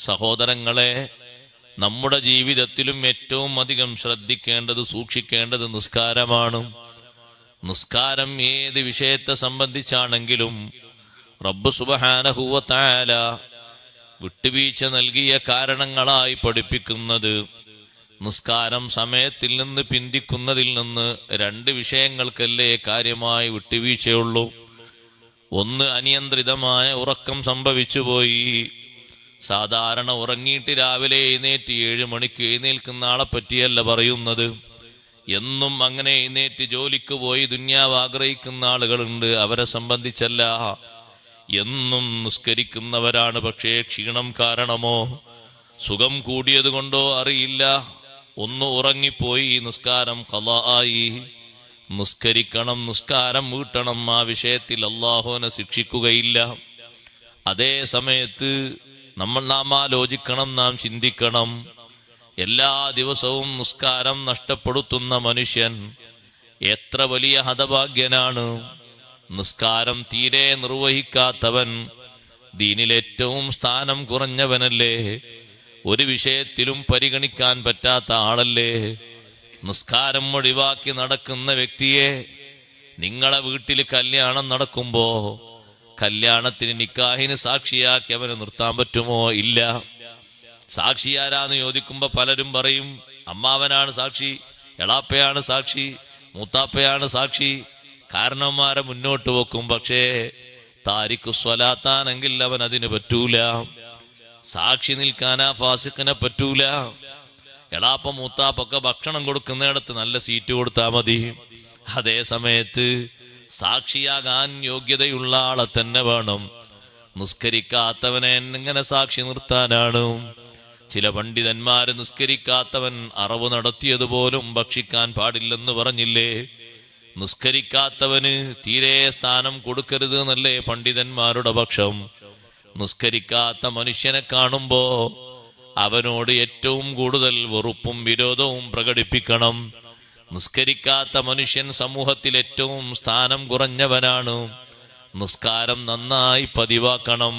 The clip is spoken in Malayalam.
സഹോദരങ്ങളെ, നമ്മുടെ ജീവിതത്തിലും ഏറ്റവും അധികം ശ്രദ്ധിക്കേണ്ടത്, സൂക്ഷിക്കേണ്ടത് നിസ്കാരമാണ്. നിസ്കാരം ഏത് വിഷയത്തെ സംബന്ധിച്ചാണെങ്കിലും റബ്ബ് സുബ്ഹാനഹു വ തആല വിട്ടുവീഴ്ച നൽകിയ കാരണങ്ങളായി പഠിപ്പിക്കുന്നത് നിസ്കാരം സമയത്തിൽ നിന്ന് പിന്തിക്കുന്നതിൽ നിന്ന് രണ്ട് വിഷയങ്ങൾക്കല്ലേ കാര്യമായി വിട്ടുവീഴ്ചയുള്ളൂ. ഒന്ന്, അനിയന്ത്രിതമായ ഉറക്കം സംഭവിച്ചുപോയി. സാധാരണ ഉറങ്ങിയിട്ട് രാവിലെ എഴുന്നേറ്റ് 7 മണിക്ക് എഴുന്നേൽക്കുന്ന ആളെ പറ്റിയല്ല പറയുന്നത്. എന്നും അങ്ങനെ എഴുന്നേറ്റ് ജോലിക്ക് പോയി ദുന്യാവ് ആഗ്രഹിക്കുന്ന ആളുകളുണ്ട്, അവരെ സംബന്ധിച്ചല്ല. എന്നും നിസ്കരിക്കുന്നവരാണ്, പക്ഷേ ക്ഷീണം കാരണമോ സുഖം കൂടിയത് കൊണ്ടോ അറിയില്ല, ഒന്ന് ഉറങ്ങിപ്പോയി, നിസ്കാരം ഖളാ ആയി. നിസ്കരിക്കണം, നിസ്കാരം വീട്ടണം. ആ വിഷയത്തിൽ അല്ലാഹുവിനെ ശിക്ഷിക്കുകയില്ല. അതേ സമയത്ത് നാം ആലോചിക്കണം, നാം ചിന്തിക്കണം. എല്ലാ ദിവസവും നിസ്കാരം നഷ്ടപ്പെടുത്തുന്ന മനുഷ്യൻ എത്ര വലിയ ഹതഭാഗ്യനാണ്. നിസ്കാരം തീരെ നിർവഹിക്കാത്തവൻ ദീനിലേറ്റവും സ്ഥാനം കുറഞ്ഞവനല്ലേ, ഒരു വിഷയത്തിലും പരിഗണിക്കാൻ പറ്റാത്ത ആളല്ലേ. നിസ്കാരം ഒഴിവാക്കി നടക്കുന്ന വ്യക്തിയെ നിങ്ങളെ വീട്ടിൽ കല്യാണം നടക്കുമ്പോ കല്യാണത്തിന് നിക്കാഹിന് സാക്ഷിയാക്കി അവന് നിർത്താൻ പറ്റുമോ? ഇല്ല. സാക്ഷിയാരാന്ന് ചോദിക്കുമ്പോ പലരും പറയും അമ്മാവനാണ് സാക്ഷി, എളാപ്പയാണ് സാക്ഷി, മൂത്താപ്പയാണ് സാക്ഷി. കാരണവന്മാരെ മുന്നോട്ട് വെക്കും. പക്ഷേ താരിഖു സ്വലാത്താണെങ്കിൽ അവൻ അതിന് പറ്റൂല. സാക്ഷി നിൽക്കാനാ ഫാസിഖിനെ പറ്റൂല. എളാപ്പ മൂത്താപ്പൊക്കെ ഭക്ഷണം കൊടുക്കുന്നിടത്ത് നല്ല സീറ്റ് കൊടുത്താൽ മതി. അതേ സമയത്ത് സാക്ഷിയാകാൻ യോഗ്യതയുള്ള ആളെ തന്നെ വേണം. നിസ്കരിക്കാത്തവനെ എങ്ങനെ സാക്ഷി നിർത്താനാണ്? ചില പണ്ഡിതന്മാര് നിസ്കരിക്കാത്തവൻ അറവ് നടത്തിയതുപോലും ഭക്ഷിക്കാൻ പാടില്ലെന്ന് പറഞ്ഞില്ലേ? നിസ്കരിക്കാത്തവന് തീരെ സ്ഥാനം കൊടുക്കരുത് എന്നല്ലേ പണ്ഡിതന്മാരുടെ പക്ഷം. നിസ്കരിക്കാത്ത മനുഷ്യനെ കാണുമ്പോ അവനോട് ഏറ്റവും കൂടുതൽ വെറുപ്പും വിരോധവും പ്രകടിപ്പിക്കണം. നിസ്കരിക്കാത്ത മനുഷ്യൻ സമൂഹത്തിൽ ഏറ്റവും സ്ഥാനം കുറഞ്ഞവനാണ്. നിസ്കാരം നന്നായി പതിവാക്കണം.